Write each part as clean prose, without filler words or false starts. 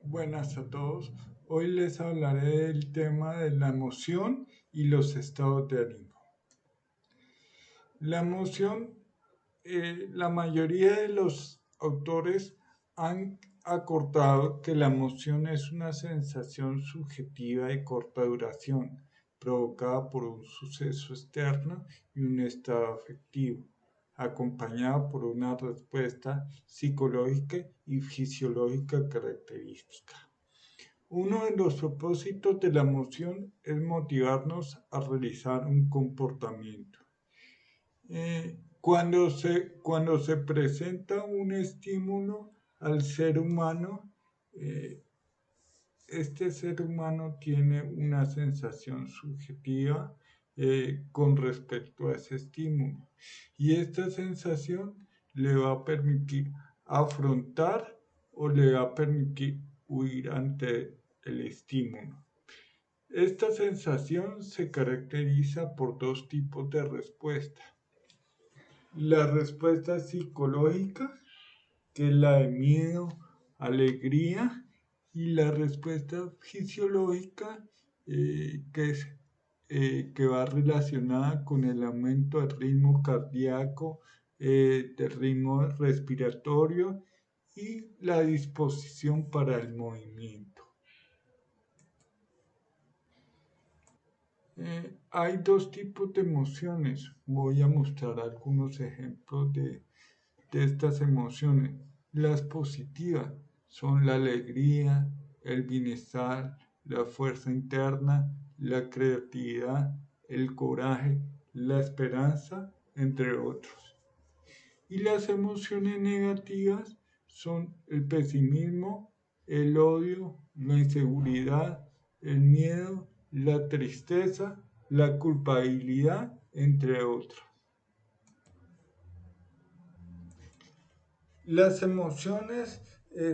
Buenas a todos. Hoy les hablaré del tema de la emoción y los estados de ánimo. La emoción, la mayoría de los autores han acordado que la emoción es una sensación subjetiva de corta duración, provocada por un suceso externo y un estado afectivo, acompañado por una respuesta psicológica y fisiológica característica. Uno de los propósitos de la emoción es motivarnos a realizar un comportamiento. Cuando se presenta un estímulo al ser humano, eh, este ser humano tiene una sensación subjetiva con respecto a ese estímulo. Y esta sensación le va a permitir afrontar o le va a permitir huir ante el estímulo. Esta sensación se caracteriza por dos tipos de respuesta. La respuesta psicológica, que es la de miedo, alegría, y la respuesta fisiológica, que va relacionada con el aumento del ritmo cardíaco, del ritmo respiratorio y la disposición para el movimiento. Hay dos tipos de emociones. Voy a mostrar algunos ejemplos de estas emociones. Las positivas son la alegría, el bienestar, la fuerza interna, la creatividad, el coraje, la esperanza, entre otros. Y las emociones negativas son el pesimismo, el odio, la inseguridad, el miedo, la tristeza, la culpabilidad, entre otros. Las emociones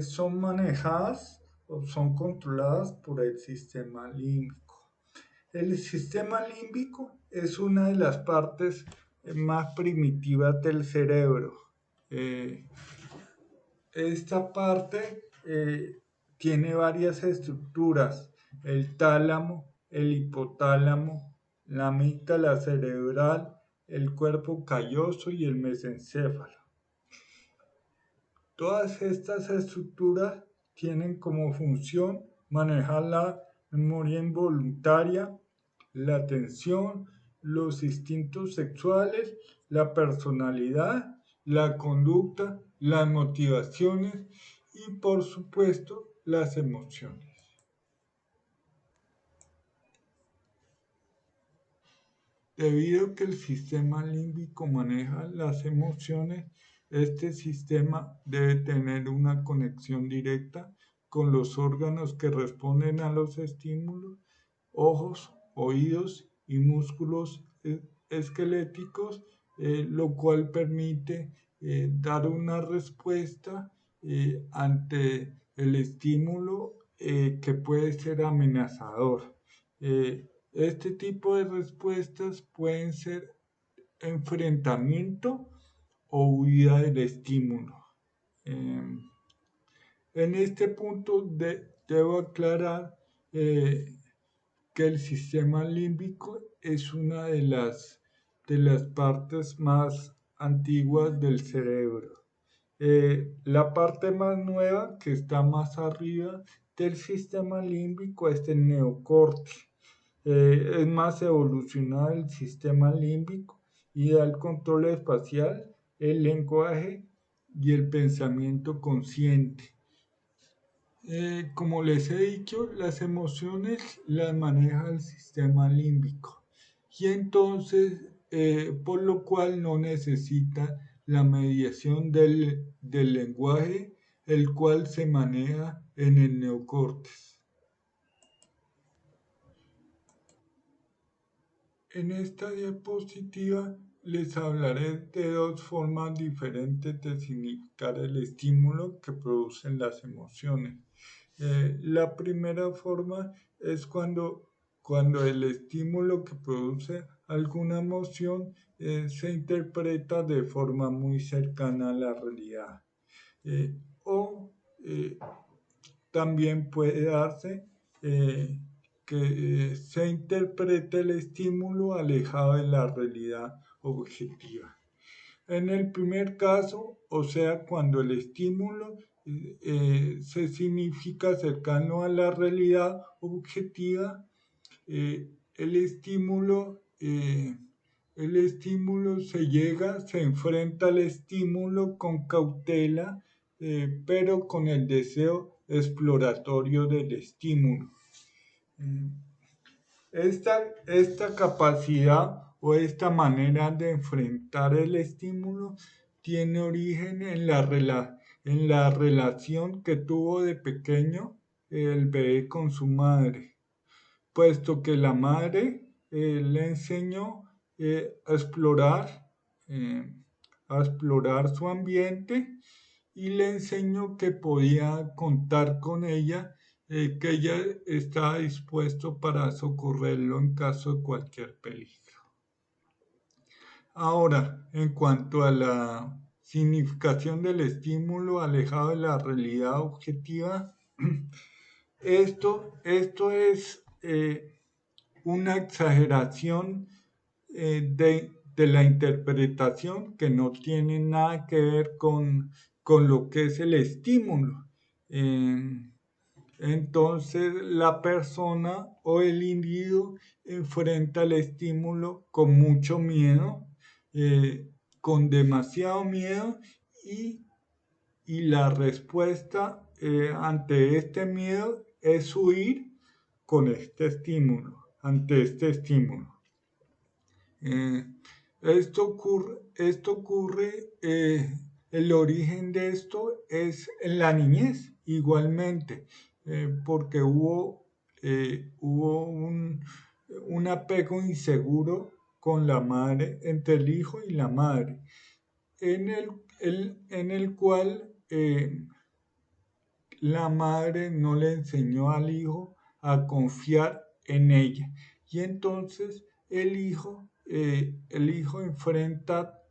son manejadas o son controladas por el sistema límbico. El sistema límbico es una de las partes más primitivas del cerebro. Eh, Esta parte tiene varias estructuras: el tálamo, el hipotálamo, la amígdala cerebral, el cuerpo calloso y el mesencéfalo. Todas estas estructuras tienen como función manejar la memoria involuntaria, la atención, los instintos sexuales, la personalidad, la conducta, las motivaciones y, por supuesto, las emociones. Debido a que el sistema límbico maneja las emociones, este sistema debe tener una conexión directa con los órganos que responden a los estímulos: ojos, oídos y músculos esqueléticos, lo cual permite dar una respuesta ante el estímulo que puede ser amenazador. Este tipo de respuestas pueden ser enfrentamiento o huida del estímulo. Eh, en este punto debo aclarar que el sistema límbico es una de las partes más antiguas del cerebro. La parte más nueva, que está más arriba del sistema límbico, es el neocorte. Es más evolucionado el sistema límbico y da el control espacial, el lenguaje y el pensamiento consciente. Como les he dicho, las emociones las maneja el sistema límbico y entonces, por lo cual no necesita la mediación del lenguaje, el cual se maneja en el neocortes. En esta diapositiva les hablaré de dos formas diferentes de significar el estímulo que producen las emociones. La primera forma es cuando el estímulo que produce alguna emoción se interpreta de forma muy cercana a la realidad. O también puede darse que se interprete el estímulo alejado de la realidad objetiva. En el primer caso, o sea, cuando el estímulo se significa cercano a la realidad objetiva, eh, el estímulo, eh, se enfrenta al estímulo con cautela, pero con el deseo exploratorio del estímulo. Eh, esta capacidad o esta manera de enfrentar el estímulo tiene origen en en la relación que tuvo de pequeño el bebé con su madre, puesto que la madre le enseñó eh, a explorar su ambiente y le enseñó que podía contar con ella, que ella estaba dispuesto para socorrerlo en caso de cualquier peligro. Ahora, en cuanto a la significación del estímulo alejado de la realidad objetiva, esto es una exageración de la interpretación que no tiene nada que ver con lo que es el estímulo. Eh, entonces la persona o el individuo enfrenta el estímulo con mucho miedo, con demasiado miedo y, y la respuesta ante este miedo es huir con este estímulo, ante este estímulo. Eh, esto ocurre, el origen de esto es en la niñez, igualmente, porque hubo un apego inseguro con la madre, entre el hijo y la madre, en el cual la madre no le enseñó al hijo a confiar en ella. Y entonces el hijo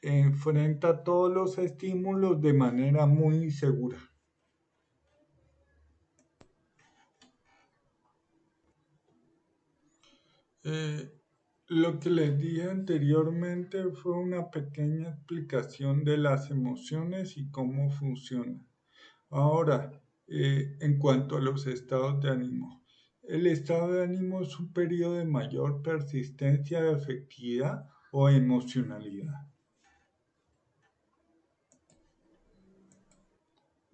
enfrenta todos los estímulos de manera muy insegura. Eh, lo que les dije anteriormente fue una pequeña explicación de las emociones y cómo funcionan. Ahora, en cuanto a los estados de ánimo, el estado de ánimo es un periodo de mayor persistencia de afectividad o emocionalidad.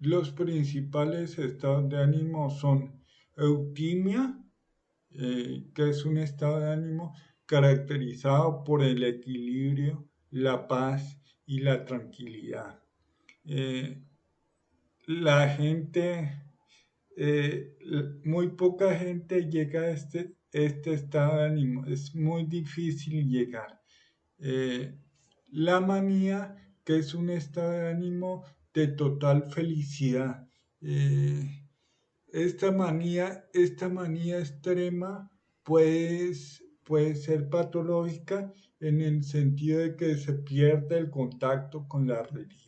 Los principales estados de ánimo son eutimia, que es un estado de ánimo caracterizado por el equilibrio, la paz y la tranquilidad. Eh, la gente muy poca gente llega a este estado de ánimo, es muy difícil llegar. Eh, la manía, que es un estado de ánimo de total felicidad. Eh, esta manía extrema puede ser patológica en el sentido de que se pierde el contacto con la realidad.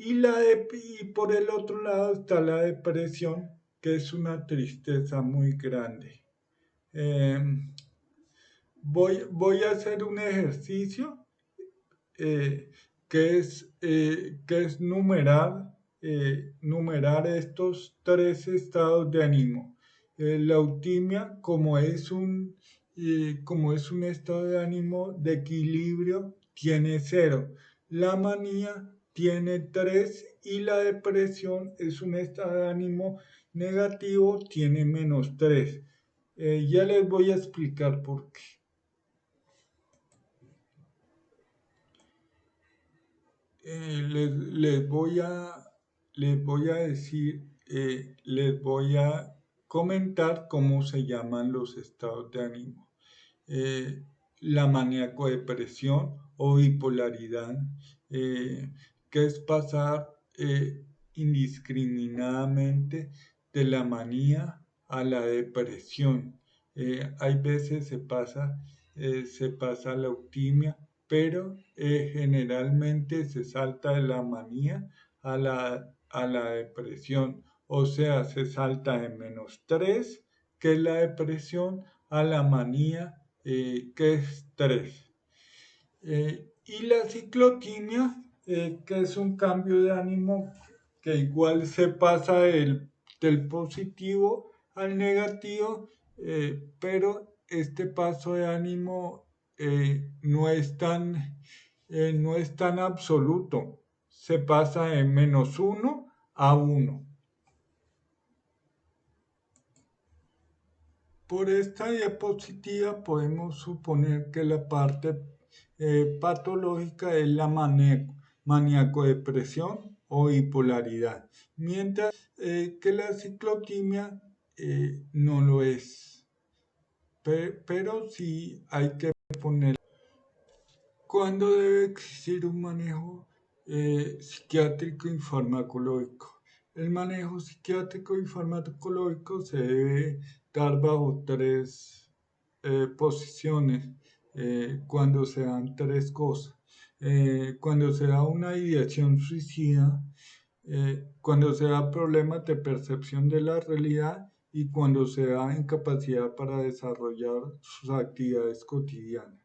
Y por el otro lado está la depresión, que es una tristeza muy grande. Eh, voy a hacer un ejercicio eh, que es numerar estos tres estados de ánimo. La eutimia, como es un estado de ánimo de equilibrio, tiene 0. La manía tiene 3 y la depresión es un estado de ánimo negativo, tiene -3. Ya les voy a explicar por qué. Les les voy a decir, les voy a comentar cómo se llaman los estados de ánimo. Eh, la maníaco-depresión o bipolaridad, que es pasar indiscriminadamente de la manía a la depresión. Hay veces se pasa a la eutimia, pero generalmente se salta de la manía a la depresión o sea, se salta de -3, que es la depresión, a la manía, que es 3. Y la ciclotimia, que es un cambio de ánimo que igual se pasa del positivo al negativo, pero este paso de ánimo no es tan absoluto. Se pasa de -1 a 1. Por esta diapositiva podemos suponer que la parte patológica es la maníaco-depresión o bipolaridad, mientras que la ciclotimia no lo es. Pero sí hay que poner cuándo debe existir un manejo psiquiátrico y farmacológico. El manejo psiquiátrico y farmacológico se debe dar bajo tres posiciones cuando se dan tres cosas. Cuando se da una ideación suicida, cuando se da problemas de percepción de la realidad y cuando se da incapacidad para desarrollar sus actividades cotidianas.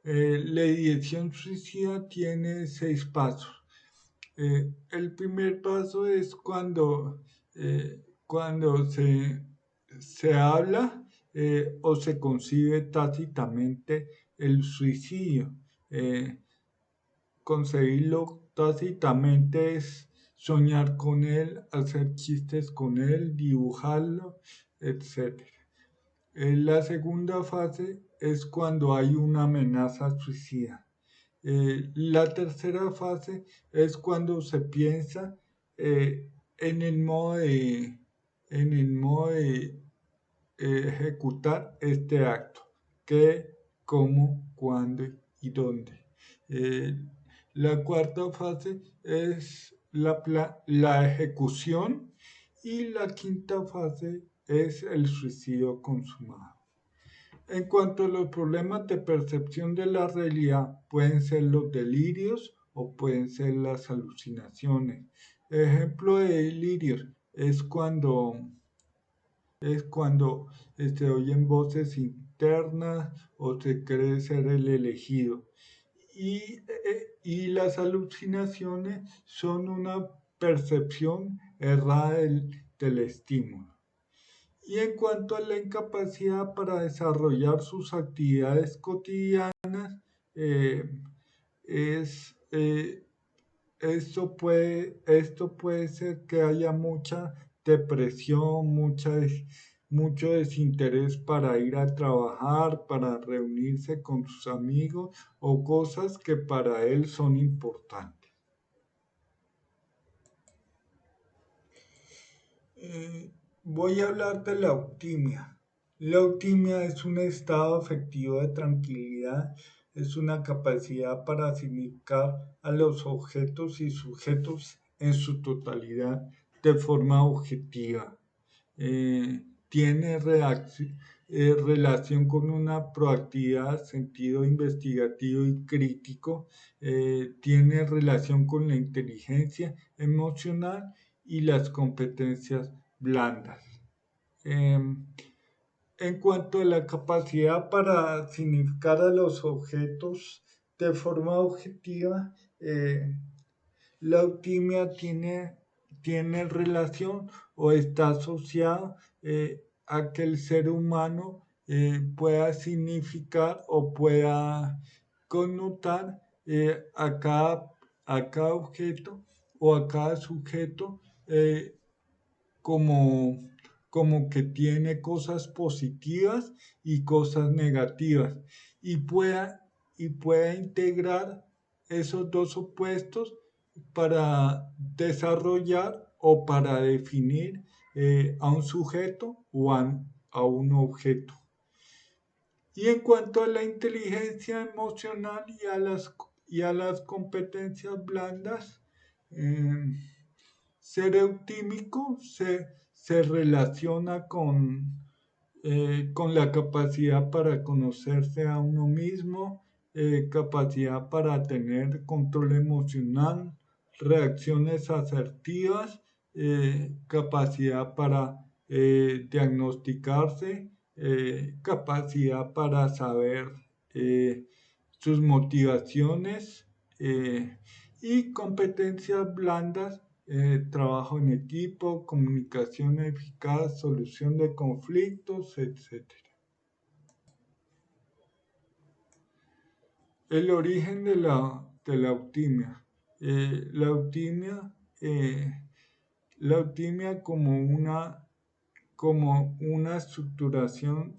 La ideación suicida tiene 6 pasos. El primer paso es cuando se habla o se concibe tácitamente el suicidio. Concebirlo tácitamente es soñar con él, hacer chistes con él, dibujarlo, etc. La segunda fase es cuando hay una amenaza suicida. La tercera fase es cuando se piensa en el modo de ejecutar este acto. ¿Qué, cómo, cuándo y dónde? Eh, la cuarta fase es la ejecución y la quinta fase es el suicidio consumado. En cuanto a los problemas de percepción de la realidad, pueden ser los delirios o pueden ser las alucinaciones. Ejemplo de delirios es cuando se oyen voces internas o se cree ser el elegido. Y las alucinaciones son una percepción errada del estímulo. Y en cuanto a la incapacidad para desarrollar sus actividades cotidianas, eh, es, esto puede ser que haya mucha depresión, mucho desinterés para ir a trabajar, para reunirse con sus amigos o cosas que para él son importantes. Voy a hablar de la eutimia. La eutimia es un estado afectivo de tranquilidad, es una capacidad para significar a los objetos y sujetos en su totalidad de forma objetiva. Tiene relación con una proactividad, sentido investigativo y crítico, tiene relación con la inteligencia emocional y las competencias blandas. En cuanto a la capacidad para significar a los objetos de forma objetiva, la eutimia tiene relación o está asociado a que el ser humano pueda significar o pueda connotar a cada objeto o a cada sujeto como, como que tiene cosas positivas y cosas negativas y pueda integrar esos dos opuestos para desarrollar o para definir a un sujeto o a un objeto. Y en cuanto a la inteligencia emocional y a las competencias blandas, ser eutímico se relaciona con la capacidad para conocerse a uno mismo, capacidad para tener control emocional, reacciones asertivas, capacidad para diagnosticarse, capacidad para saber sus motivaciones y competencias blandas, trabajo en equipo, comunicación eficaz, solución de conflictos, etc. El origen de la eutimia. Eh, la eutimia, eh, la eutimia como una estructuración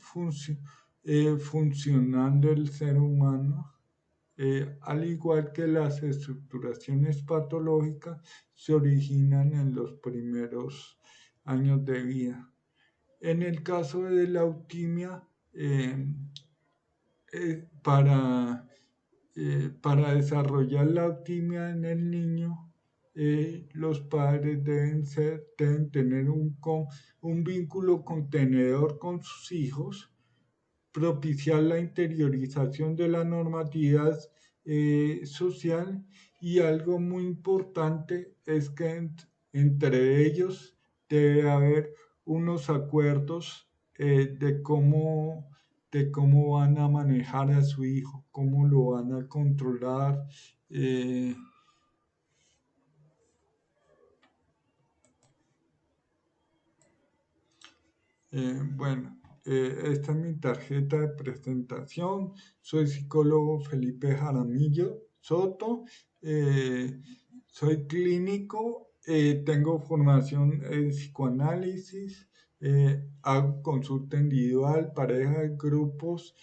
funcional del ser humano, al igual que las estructuraciones patológicas, se originan en los primeros años de vida. En el caso de la eutimia, eh, eh, para para desarrollar la optimia en el niño, los padres deben tener un vínculo contenedor con sus hijos, propiciar la interiorización de la normatividad social, y algo muy importante es que entre ellos debe haber unos acuerdos de cómo van a manejar a su hijo, cómo lo van a controlar. eh, bueno, esta es mi tarjeta de presentación. Soy psicólogo Felipe Jaramillo Soto. eh, Soy clínico, tengo formación en psicoanálisis, hago consulta individual, pareja, grupos,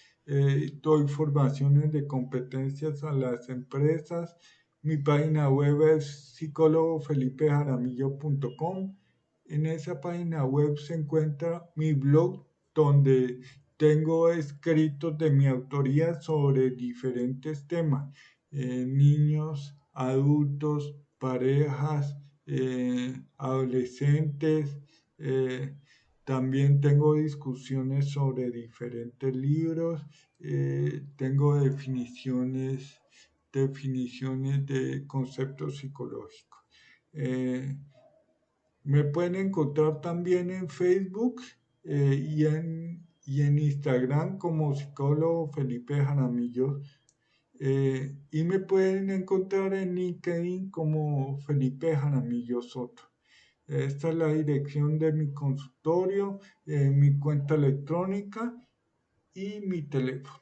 doy formaciones de competencias a las empresas. Mi página web es psicólogofelipejaramillo.com. En esa página web se encuentra mi blog, donde tengo escritos de mi autoría sobre diferentes temas: niños, adultos, parejas, adolescentes. También tengo discusiones sobre diferentes libros. Tengo definiciones de conceptos psicológicos. Eh, Me pueden encontrar también en Facebook y en Instagram como psicólogo Felipe Jaramillo, y me pueden encontrar en LinkedIn como Felipe Jaramillo Soto. Esta es la dirección de mi consultorio, mi cuenta electrónica y mi teléfono.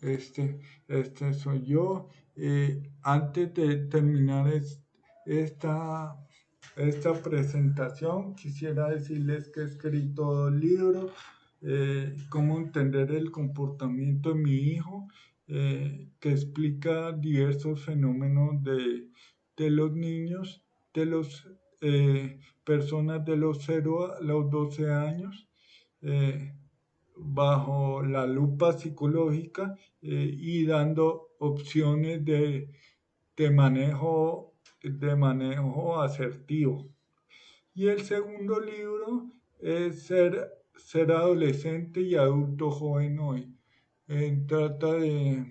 Este soy yo. Antes de terminar esta, esta presentación, quisiera decirles que he escrito 2 libros: Cómo entender el comportamiento de mi hijo, que explica diversos fenómenos de los niños, de las personas de los 0 a los 12 años. eh, Bajo la lupa psicológica, y dando opciones de manejo asertivo. Y el segundo libro es Ser adolescente y adulto joven hoy. Trata de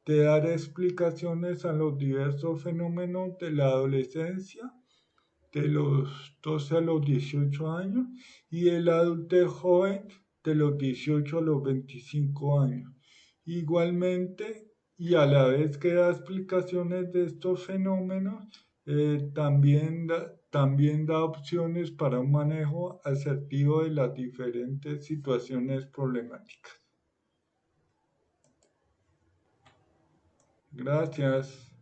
dar explicaciones a los diversos fenómenos de la adolescencia, de los 12 a los 18 años, y el adulto joven de los 18 a los 25 años. Igualmente, y a la vez que da explicaciones de estos fenómenos, también da opciones para un manejo asertivo de las diferentes situaciones problemáticas. Gracias.